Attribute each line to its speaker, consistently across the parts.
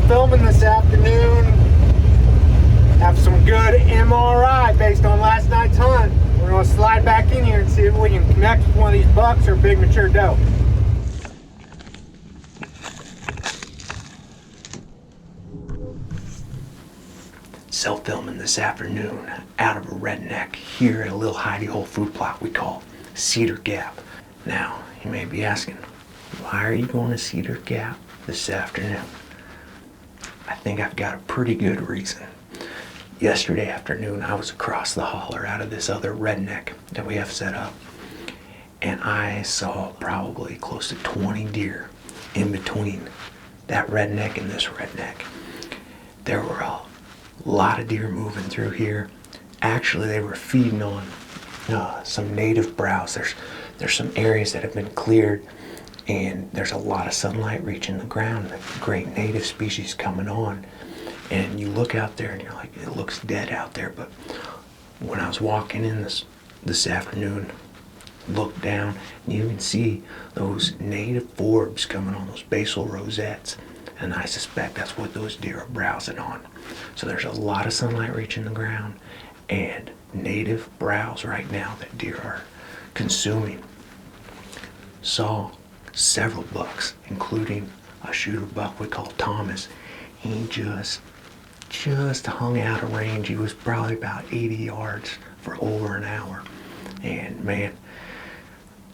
Speaker 1: Filming this afternoon. Have some good MRI based on last night's hunt. We're going to slide back in here and see if we can connect with one of these bucks or big mature doe. Self-filming this afternoon out of a redneck here at a little hidey hole food plot we call Cedar Gap. Now, you may be asking, why are you going to Cedar Gap this afternoon? I think I've got a pretty good reason. Yesterday afternoon, I was across the holler out of this other redneck that we have set up, and I saw probably close to 20 deer in between that redneck and this redneck. There were a lot of deer moving through here. Actually, they were feeding on some native browse. There's some areas that have been cleared, and there's a lot of sunlight reaching the ground, great native species coming on. And you look out there and you're like, it looks dead out there. But when I was walking in this afternoon, look down, and you can see those native forbs coming on, those basal rosettes. And I suspect that's what those deer are browsing on. So there's a lot of sunlight reaching the ground and native browse right now that deer are consuming. Saw several bucks, including a shooter buck we call Thomas. He just hung out of range. He was probably about 80 yards for over an hour. And man,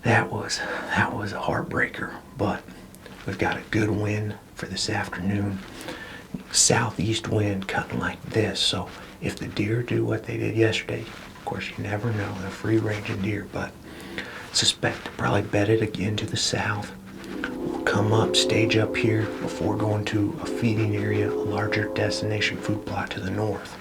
Speaker 1: that was a heartbreaker. But we've got a good wind for this afternoon. Southeast wind cutting like this. So if the deer do what they did yesterday, of course you never know, they're free ranging deer, but suspect to probably bed it again to the south. We'll come up, stage up here before going to a feeding area, a larger destination food plot to the north.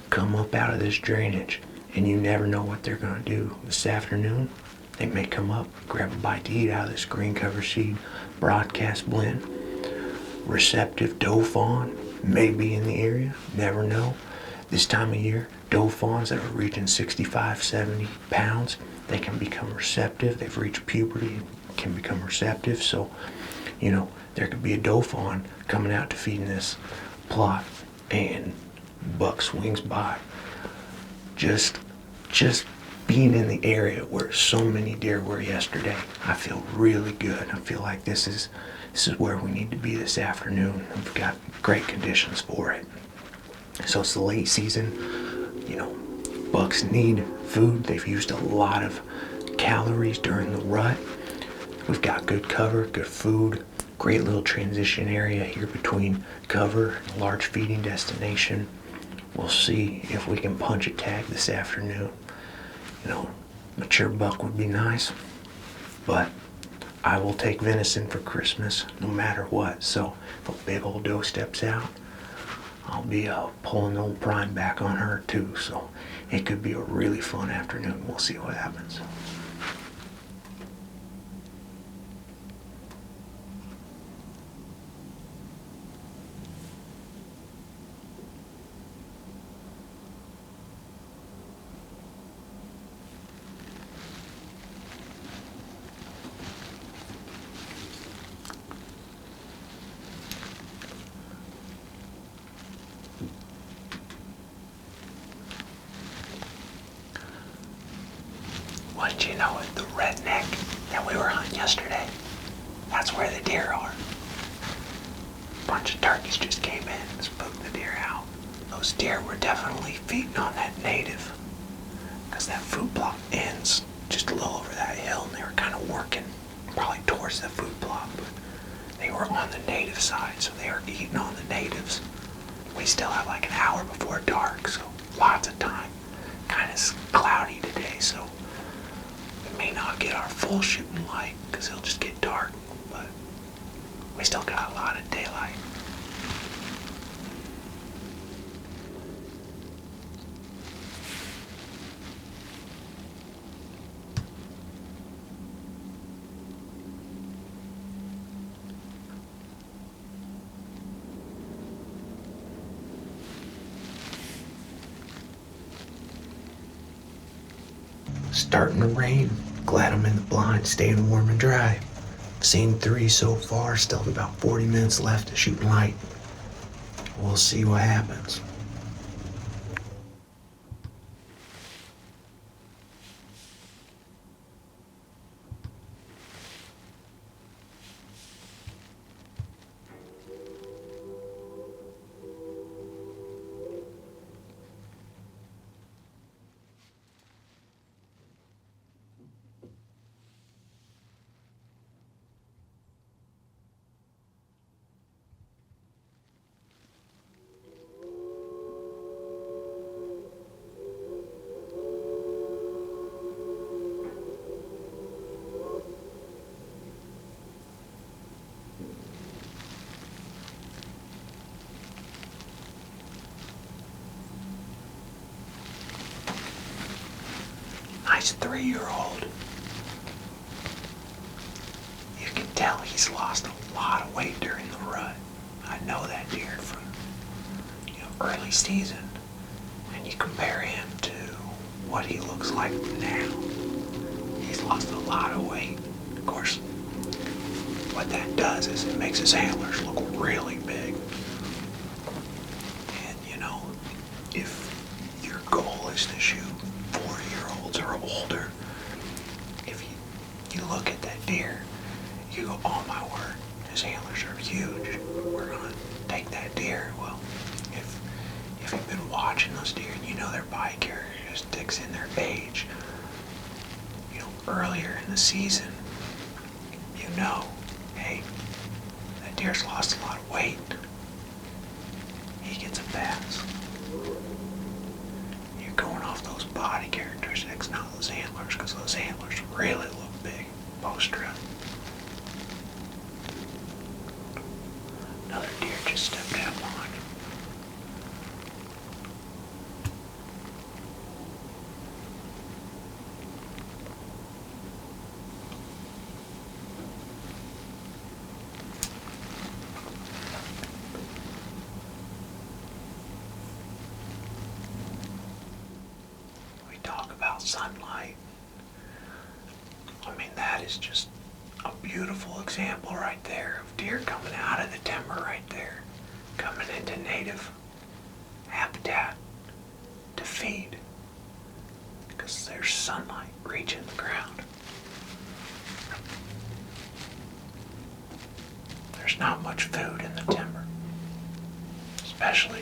Speaker 1: Come up out of this drainage, and you never know what they're going to do. This afternoon, they may come up, grab a bite to eat out of this green cover seed broadcast blend. Receptive doe fawn may be in the area, never know. This time of year, doe fawns that are reaching 65, 70 pounds, they can become receptive. They've reached puberty and can become receptive. So, you know, there could be a doe fawn coming out to feed in this plot, and buck swings by. Just being in the area where so many deer were yesterday, I feel really good. I feel like this is where we need to be this afternoon. We've got great conditions for it. So it's the late season. You know, bucks need food. They've used a lot of calories during the rut. We've got good cover, good food, great little transition area here between cover and a large feeding destination. We'll see if we can punch a tag this afternoon. You know, mature buck would be nice, but I will take venison for Christmas no matter what. So if a big old doe steps out, I'll be pulling the old prime back on her too. So it could be a really fun afternoon. We'll see what happens. What you know, the redneck that we were hunting yesterday, that's where the deer are. A bunch of turkeys just came in and spooked the deer out. Those deer were definitely feeding on that native, because that food plot ends just a little over that hill, and they were kind of working probably towards the food plot, but they were on the native side, so they were eating on the natives. We still have like an hour before dark, so lots of time. Kind of cloudy today, so may not get our full shooting light because it'll just get dark, but we still got a lot of daylight. Starting to rain. Glad I'm in the blind, staying warm and dry. Seen 3 so far, still have about 40 minutes left of shooting light. We'll see what happens. Nice 3-year-old. You can tell he's lost a lot of weight during the rut. I know that deer from early season. And you compare him to what he looks like now. He's lost a lot of weight. Of course, what that does is it makes his antlers look really big. And if your goal is to shoot 4-year-olds or older, if you look at that deer, you go, oh my word, his antlers are huge. We're gonna take that deer. Well, if you've been watching those deer and you know their body characteristics and their age, earlier in the season, hey, that deer's lost a lot of weight. He gets a pass. You're going off those body characteristics, not those antlers, because those antlers really look big post-rut. Another deer just stepped out behind him. Talk about sunlight. I mean, that is just a beautiful example right there of deer coming out of the timber right there, coming into native habitat to feed, because there's sunlight reaching the ground. There's not much food in the timber, especially